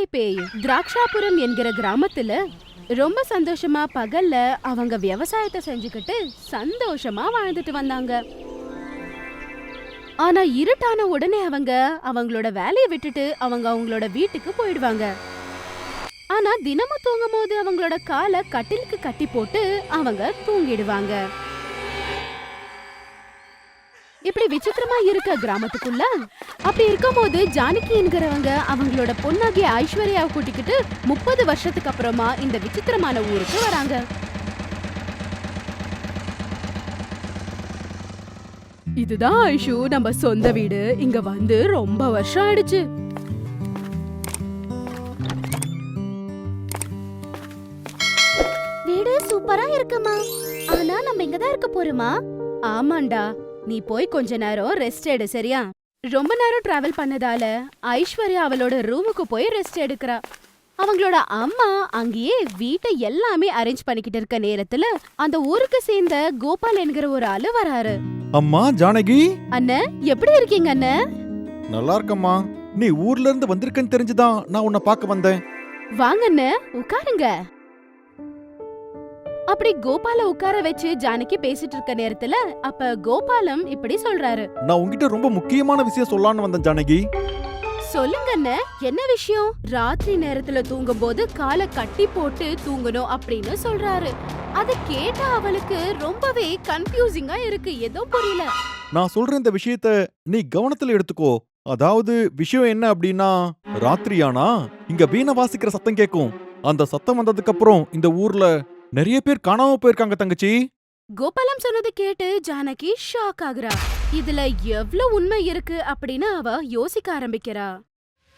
வீணை பேய் திராட்சாபுரம் என்கிற கிராமத்துல ரொம்ப சந்தோஷமா பகல்ல அவங்க விவசாயத்தை செஞ்சுக்கிட்டு சந்தோஷமா வாழ்ந்துட்டு வந்தாங்க. ஆனா இருட்டான உடனே அவங்க அவங்களோட வேலையை விட்டுட்டு அவங்களோட வீட்டுக்கு போயிடுவாங்க. ஆனா தினமும் தூங்கும் போது அவங்களோட காலை கட்டிலுக்கு கட்டி போட்டு அவங்க தூங்கிடுவாங்க. இப்படி விசித்திரமா இருக்க கிராமத்துக்குள்ள அப்படி இருக்கும் போது ஜானகி என்கிறவங்க அவங்களோட பொண்ணாகிய ஐஸ்வர்யாவை கூட்டிக்கிட்டு 30 வருஷத்துக்கு அப்புறமா இந்த விசித்திரமான ஊருக்கு வராங்க. இதுதான் ஐஷு, நம்ம சொந்த வீடு. இங்க வந்து ரொம்ப வருஷம் ஆயிடுச்சு. வீடு சூப்பரா இருக்குமா, ஆனா நம்ம இங்கதான் இருக்க போறோமா? ஆமாண்டா, நீ போய் கொஞ்ச நேரம் ரெஸ்ட் எடு, சரியா? ரொம்ப நேரம் டிராவல் பண்ணதால ஐஸ்வர்யா அவளோட ரூமுக்கு போய் ரெஸ்ட் எடுக்கிறா. அவங்களோட அம்மா அங்கேயே வீட்டை எல்லாமே அரேஞ்ச் பண்ணிக்கிட்டு இருக்க நேரத்துல அந்த ஊருக்கு சேர்ந்த கோபால் என்கிற ஒரு ஆளு வராரு. அம்மா ஜானகி, அண்ணன் எப்படி இருக்கீங்க அண்ணன்? நல்லா இருக்கம்மா. நீ ஊர்ல இருந்து வந்திருக்கன்னு தெரிஞ்சுதான் நான் உன்னை பார்க்க வந்தேன். வாங்க அண்ணன், உட்காருங்க. அப்படி கோபால உட்கார வச்சு ஜானகி பேசிட்டு இருக்க நேரத்துல அப்ப கோபாலம் இப்படி சொல்றாரு. நான் உன்கிட்ட ரொம்ப முக்கியமான விஷயம் சொல்லலாம்னு வந்தேன் ஜானகி. சொல்லுங்க அண்ணன், என்ன விஷயம்? ராத்திரி நேரத்துல தூங்கும் போது காலை கட்டி போட்டு தூங்கணும் அப்படின்னு சொல்றாரு. அத கேட்டா அவளுக்கு ரொம்பவே கன்ஃபியூசிங்கா இருக்கு, ஏதோ புரியல. நான் சொல்ற இந்த விஷயத்த நீ கவனத்துல எடுத்துக்கோ. அதாவது விஷயம் என்ன அப்படின்னா, ராத்திரியானா இங்க வீணை வாசிக்கிற சத்தம் கேட்கும். அந்த சத்தம் வந்ததுக்கு அப்புறம் இந்த ஊர்ல நிறைய பேர் காணாம போயிருக்காங்க தங்கச்சி. கோபாலம் சொன்னது கேட்டு ஜானகி ஷாக் ஆகுறா. இதுல எவ்வளவு உண்மை இருக்கு அப்படின்னு அவ யோசிக்க ஆரம்பிக்கிறா.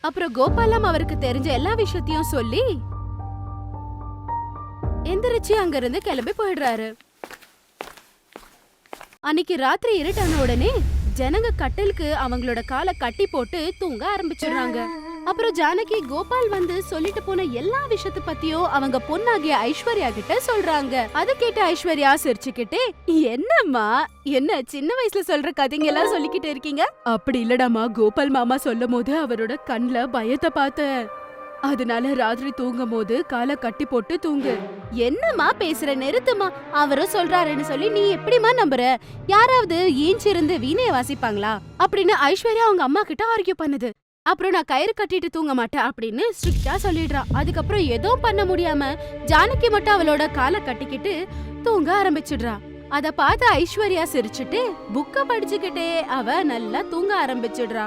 அப்புறம் கோபாலம் அவருக்கு தெரிஞ்ச எல்லா விஷயத்தையும் சொல்லி எந்திரிச்சு அங்கிருந்து கிளம்பி போயிடுறாரு. அன்னைக்கு ராத்திரி இருட்டான உடனே ஜனங்க கட்டிலுக்கு அவங்களோட காலை கட்டி போட்டு தூங்க ஆரம்பிச்சிடுறாங்க. அப்புறம் ஜானகி கோபால் வந்து சொல்லிட்டு போன எல்லா விஷயத்த பத்தியும் அவங்க பொண்ணாகிய ஐஸ்வர்யா கிட்ட சொல்றாங்க. அத கேட்ட ஐஸ்வர்யா சிரிச்சுக்கிட்டே, என்னம்மா என்ன சின்ன வயசுல சொல்ற கதைங்க எல்லாம் சொல்லிக்கிட்டு இருக்கீங்க? அப்படி இல்லடாமா, கோபால் மாமா சொல்லும் போது அவரோட கண்ல பயத்தை பார்த்த, அதனால ராத்திரி தூங்கும் போது காலை கட்டி போட்டு தூங்கு. என்னம்மா பேசுற, நிறுத்துமா. அவரும் சொல்றாருன்னு சொல்லி நீ எப்படிமா நம்புற? யாராவது ஏஞ்சிருந்து வீணைய வாசிப்பாங்களா அப்படின்னு ஐஸ்வர்யா அவங்க அம்மா கிட்ட ஆர்கியூ பண்ணுது. அப்புறம் நான் கயிறு கட்டிட்டு தூங்க மாட்டேன் அப்படின்னு ஸ்ட்ரிக்டா சொல்லிடுறா. அதுக்கப்புறம் எதுவும் பண்ண முடியாம ஜானகி மட்டும் அவளோட காலை கட்டிக்கிட்டு தூங்க ஆரம்பிச்சிடுறா. அத பார்த்து ஐஸ்வர்யா சிரிச்சுட்டு புக்க படிச்சுக்கிட்டே அவ நல்லா தூங்க ஆரம்பிச்சிடுறா.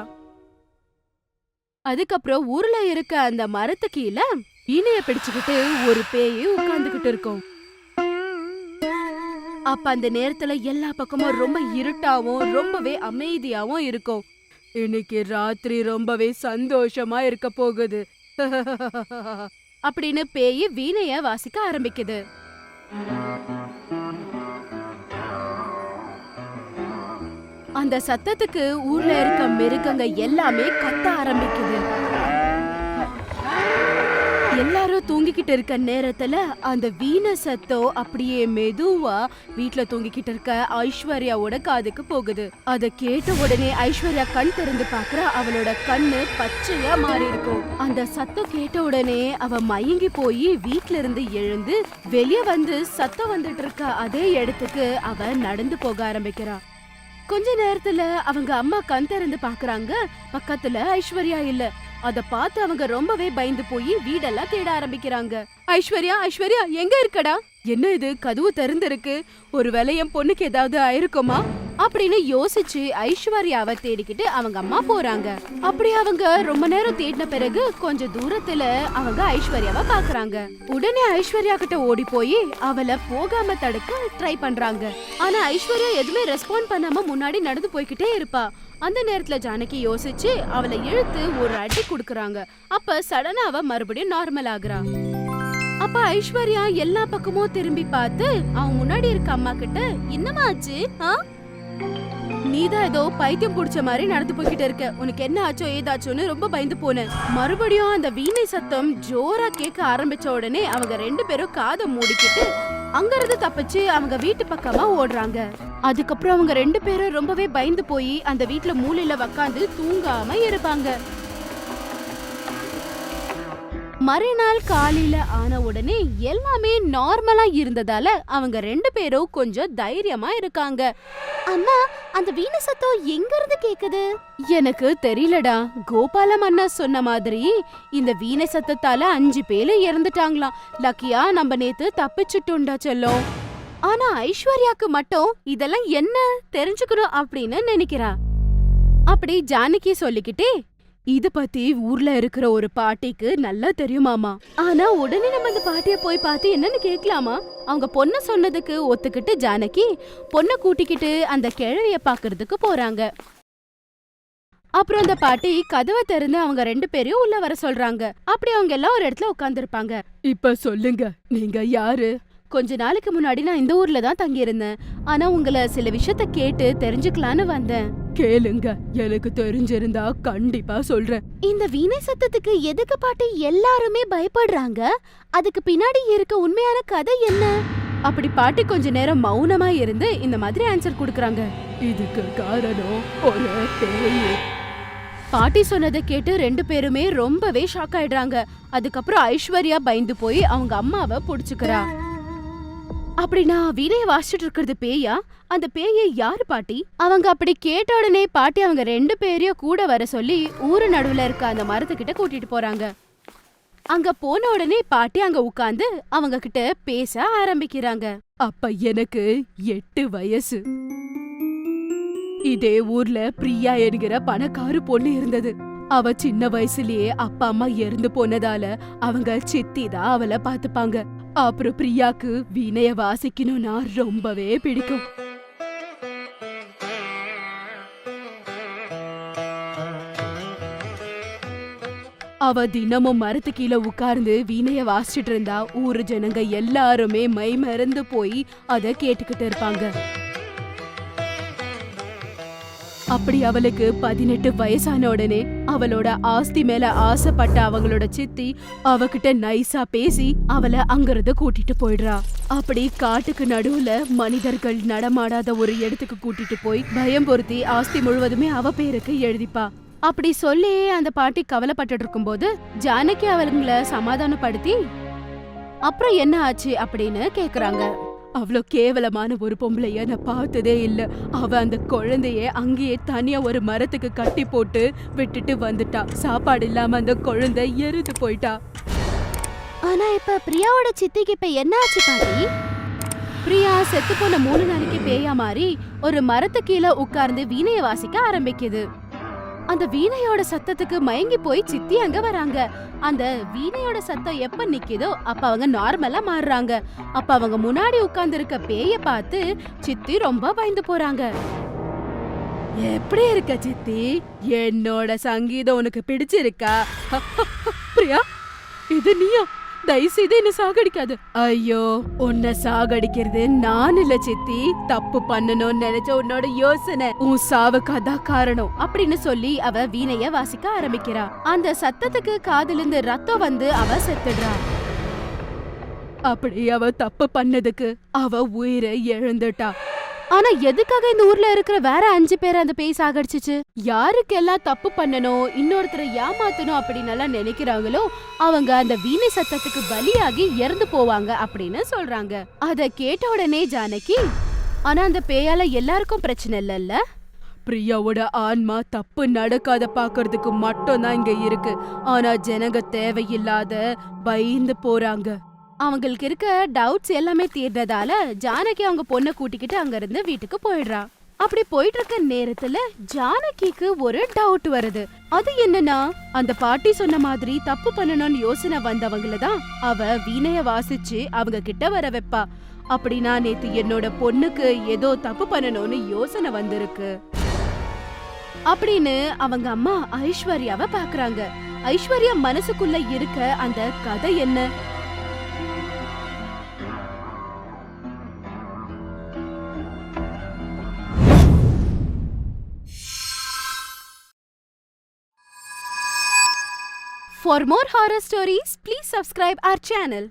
அதுக்கப்புறம் ஊர்ல இருக்க அந்த மரத்து கீழ வீணைய பிடிச்சுக்கிட்டு ஒரு பேய் உட்கார்ந்துகிட்டு இருக்கும். அப்ப அந்த நேரத்துல எல்லா பக்கமும் ரொம்ப இருட்டாவும் ரொம்பவே அமைதியாவும் இருக்கும். இன்னைக்கு ராத்திரி ரொம்பவே சந்தோஷமா இருக்க போகுது அப்படின்னு பேய் வீணைய வாசிக்க ஆரம்பிக்குது. அந்த சத்தத்துக்கு ஊர்ல இருக்க மிருகங்க எல்லாமே கத்த ஆரம்பிக்குது. எல்லாரும் தூங்கிக்கிட்டு இருக்க நேரத்துல அந்த வீணை சத்தம் அப்படியே மெதுவா வீட்ல தூங்கிக்கிட்டு இருக்க ஐஸ்வர்யாவோட காதுக்கு போகுது. அத கேட்ட உடனே ஐஸ்வர்யா கண் திறந்து பாக்குறா. அவளோட கண்ணு பச்சையா மாறி இருக்கும். அந்த சத்தம் கேட்ட உடனே அவ மயங்கி போய் வீட்ல இருந்து எழுந்து வெளியே வந்து சத்தம் வந்துட்டு இருக்க அதே இடத்துக்கு அவ நடந்து போக ஆரம்பிக்கிறா. கொஞ்ச நேரத்துல அவங்க அம்மா கண் திறந்து பாக்குறாங்க. பக்கத்துல ஐஸ்வர்யா இல்ல. அத பார்த்து அவங்க ரொம்பவே பயந்து போய் வீடெல்லாம் தேட ஆரம்பிக்கிறாங்க. ஐஸ்வர்யா, ஐஸ்வர்யா எங்க இருக்கடா? என்ன இது, கதவு திறந்திருக்கு, ஒருவேளை என் பொண்ணுக்கு ஏதாவது ஆயிருக்குமா அப்படின்னு யோசிச்சு ஐஸ்வர்யாவை தேடிக்கிட்டு அவங்க அம்மா போறாங்க. அப்படி அவங்க ரொம்ப நேரம் தேடின பிறகு கொஞ்ச தூரத்துல அவங்க ஐஸ்வர்யாவை பாக்குறாங்க. உடனே ஐஸ்வர்யா கிட்ட ஓடி போய் அவளை போகாம தடுக்க ட்ரை பண்றாங்க. ஆனா ஐஸ்வர்யா எதுவுமே ரெஸ்பாண்ட் பண்ணாம முன்னாடி நடந்து போய்கிட்டே இருப்பா. அந்த நேரத்துல ஜானகி யோசிச்சு அவளை இழுத்து ஒரு அடி குடுக்கறாங்க. அப்ப சடனா அவ மறுபடியும் நார்மல் ஆகுறா. அப்ப ஐஸ்வர்யா எல்லா பக்கமும் திரும்பி பார்த்து அவன் முன்னாடி இருக்க அம்மா கிட்ட, என்னமா ஆச்சு? நீதான் ஏதோ பைத்தியம் புடிச்ச மாதிரி நடந்து போய்கிட்டு இருக்க, உனக்கு என்ன ஆச்சோ ஏதாச்சோன்னு ரொம்ப பயந்து போனேன். மறுபடியும் அந்த வீணை சத்தம் ஜோரா கேட்க ஆரம்பிச்ச உடனே அவங்க 2 பேரும் காதை மூடிக்கிட்டு அங்கிருந்து தப்பிச்சு அவங்க வீட்டு பக்கமா ஓடுறாங்க. அதுக்கப்புறம் அவங்க 2 பேரும் ரொம்பவே பயந்து போய் அந்த வீட்டுல மூலையில உக்காந்து தூங்காம இருப்பாங்க. மறுநாள் காலையில ஆன உடனே எல்லாமே நார்மலா இருந்ததால அவங்க 2 பேரும் கொஞ்சம் தைரியமா இருக்காங்க. அண்ணா, அந்த வீணை சத்தம் எங்க இருந்து கேக்குது? எனக்கு தெரியலடா. கோபாலம் அண்ணா சொன்ன மாதிரி இந்த வீணை சத்தத்தால 5 பேரு இறந்துட்டாங்களாம். லக்கியா நம்ம நேத்து தப்பிச்சுட்டோம்டா செல்லம். ஆனா ஐஸ்வர்யாக்கு மட்டும் இதெல்லாம் என்ன தெரிஞ்சுக்கணும் அப்படின்னு நினைக்கிறா. அப்படி ஜானகி சொல்லிக்கிட்டே, இத பத்தி ஊர்ல இருக்கிற ஒரு பாட்டிக்கு நல்லா தெரியுமாமா. ஆனா உடனே நம்ம அந்த பாட்டிய போய் பார்த்து என்னன்னு கேட்கலாமா? அவங்க பொண்ணு சொன்னதுக்கு ஒத்துக்கிட்டு ஜானகி பொண்ணை கூட்டிக்கிட்டு அந்த கிழவிய பாக்குறதுக்கு போறாங்க. அப்புறம் அந்த பாட்டி கதவை திறந்து அவங்க 2 பேரையும் உள்ள வர சொல்றாங்க. அப்படி அவங்க எல்லாம் ஒரு இடத்துல உட்கார்ந்துருப்பாங்க. இப்ப சொல்லுங்க, நீங்க யாரு? கொஞ்ச நாளைக்கு முன்னாடி நான் இந்த ஊர்ல தான் தங்கி இருந்தேன். ஆனா உங்களை சில விஷயத்த கேட்டு தெரிஞ்சுக்கலான்னு வந்தேன். கேளுங்க, எனக்கு தெரிஞ்சிருந்தா கண்டிப்பா சொல்றேன். இந்த வீணை சத்தத்துக்கு எதுக்கு பாட்டி எல்லாருமே பயப்படுறாங்க? அதுக்கு பின்னாடி இருக்க உண்மையான கதை என்ன? அப்படி பாட்டி கொஞ்ச நேரம் மௌனமா இருந்து இந்த மாதிரி ஆன்சர் கொடுக்கறாங்க. இதுக்கு காரணம் ஒரு பேய். பாட்டி சொன்னதை கேட்டு 2 பேருமே ரொம்பவே ஷாக் ஆயிடுறாங்க. அதுக்கப்புறம் ஐஸ்வர்யா பயந்து போய் அவங்க அம்மாவை புடிச்சுக்கிறா. அப்படின்னா வீணைய வாசிச்சுட்டு இருக்கிறது பேயா? அந்த பேயை யாரு பாட்டி? அவங்க அப்படி கேட்ட உடனே பாட்டி அவங்க 2 பேரையும் கூட வர சொல்லி ஊரு நடுவுல இருக்க அந்த மரத்துக்கிட்ட கூட்டிட்டு போறாங்க. அங்க போன உடனே பாட்டி அங்க உட்கார்ந்து அவங்க கிட்ட பேச ஆரம்பிக்கிறாங்க. அப்ப எனக்கு 8 வயசு. இதே ஊர்ல பிரியா என்கிற பணக்கார பொண்ணு இருந்தது. அவ சின்ன வயசுலயே அப்பா அம்மா இறந்து போனதால அவங்க சித்தி தான் அவளை பாத்துப்பாங்க. அப்புறம் பிரியாக்கு வீணைய வாசிக்கணும்னா ரொம்பவே பிடிக்கும். அவ தினமும் மரத்து கீழே உட்கார்ந்து வீணைய வாசிச்சுட்டு இருந்தா ஊரு ஜனங்க எல்லாருமே மை மறந்து போய் அத கேட்டுக்கிட்டு இருப்பாங்க. அப்படி அவளுக்கு 18 வயசான உடனே அவளோட ஆஸ்தி மேல ஆசைப்பட்ட அவங்களோட சித்தி அவகிட்ட நைஸா பேசி அவளை அங்கிருந்து கூட்டிட்டு போயிடுறா. அப்படி காட்டுக்கு நடுவுல மனிதர்கள் நடமாடாத ஒரு இடத்துக்கு கூட்டிட்டு போய் பயம் பொருத்தி ஆஸ்தி முழுவதுமே அவ பேருக்கு எழுதிப்பா. அப்படி சொல்லி அந்த பாட்டி கவலைப்பட்டு இருக்கும் போது ஜானகி அவங்கள சமாதானப்படுத்தி அப்புறம் என்ன ஆச்சு அப்படின்னு கேக்குறாங்க. அவ்வளோ கேவலமான ஒரு பொம்பளைய நான் பார்த்ததே இல்ல. அவ அந்த குழந்தைய அங்கேயே தனியா ஒரு மரத்துக்கு கட்டி போட்டு விட்டுட்டு வந்துட்டா. சாப்பாடு இல்லாம அந்த குழந்தை எரிந்து போயிட்டா. ஆனா இப்ப பிரியாவோட சித்திக்கு இப்ப என்ன ஆச்சு பாட்டி? பிரியா செத்து போன 3 நாளைக்கு பேயா மாறி ஒரு மரத்து கீழே உட்கார்ந்து வீணைய வாசிக்க ஆரம்பிக்குது. அந்த வீணையோட சத்தத்துக்கு மயங்கி போய் சித்தி அங்க வராங்க. அந்த வீணையோட சத்தம் எப்ப நிக்குதோ அப்ப அவங்க நார்மலா மாறுறாங்க. அப்ப அவங்க முன்னாடி உட்கார்ந்து இருக்க பேய பார்த்து சித்தி ரொம்ப பயந்து போறாங்க. எப்படி இருக்க சித்தி? என்னோட சங்கீதம் உனக்கு பிடிச்சிருக்கா? பிரியா, இது நீயா? தயவு செய்து என்ன சாகடிக்காது. ஐயோ, உன்னை சாகடிக்கிறது நான் இல்ல சித்தி. தப்பு பண்ணணும்னு நினைச்ச உன்னோட யோசனை உன் சாவுக்கு அதான் காரணம் அப்படின்னு சொல்லி அவ வீணைய வாசிக்க ஆரம்பிக்கிறா. அந்த சத்தத்துக்கு காதிலிருந்து ரத்தம் வந்து அவ செத்துடுறா. அப்படி அவ தப்பு பண்ணதுக்கு அவ உயிரை இழந்துட்டா. ஆனா எதுக்காக இந்த ஊர்ல இருக்கிற வேற 5 பேரை அந்த பேய் சாகடிச்சிச்சு? யாருக்கெல்லாம் தப்பு பண்ணணும், இன்னொருத்தரை ஏமாத்தணும் அப்படின்னு எல்லாம் நினைக்கிறாங்களோ அவங்க அந்த வீணை சத்தத்துக்கு பலியாகி இறந்து போவாங்க அப்படின்னு சொல்றாங்க. அத கேட்ட உடனே ஜானகி, ஆனா அந்த பேயால எல்லாருக்கும் பிரச்சனை இல்லல்ல? பிரியாவோட ஆன்மா தப்பு நடக்காத பாக்குறதுக்கு மட்டும் தான் இங்க இருக்கு. ஆனா ஜனங்க தேவையில்லாத பயந்து போறாங்க. அவங்களுக்கு இருக்க டவுட்ஸ் எல்லாமே தீர்றதால ஜானகி அவங்க பொண்ணை கூட்டிக்கிட்டு அங்க இருந்து வீட்டுக்கு போயிடுறா. அப்படி போயிட்டு இருக்க நேரத்துல ஜானகிக்கு ஒரு டவுட் வருது. அது என்னன்னா, அந்த பாட்டி சொன்ன மாதிரி தப்பு பண்ணணும்னு யோசனை வந்தவங்கள தான் அவ வீணைய வாசிச்சு அவங்க கிட்ட வர வைப்பா. அப்படின்னா நேத்து என்னோட பொண்ணுக்கு ஏதோ தப்பு பண்ணணும்னு யோசனை வந்திருக்கு அப்படின்னு அவங்க அம்மா ஐஸ்வர்யாவை பாக்குறாங்க. ஐஸ்வர்யா மனசுக்குள்ள இருக்க அந்த கதை என்ன? For more horror stories, please subscribe our channel.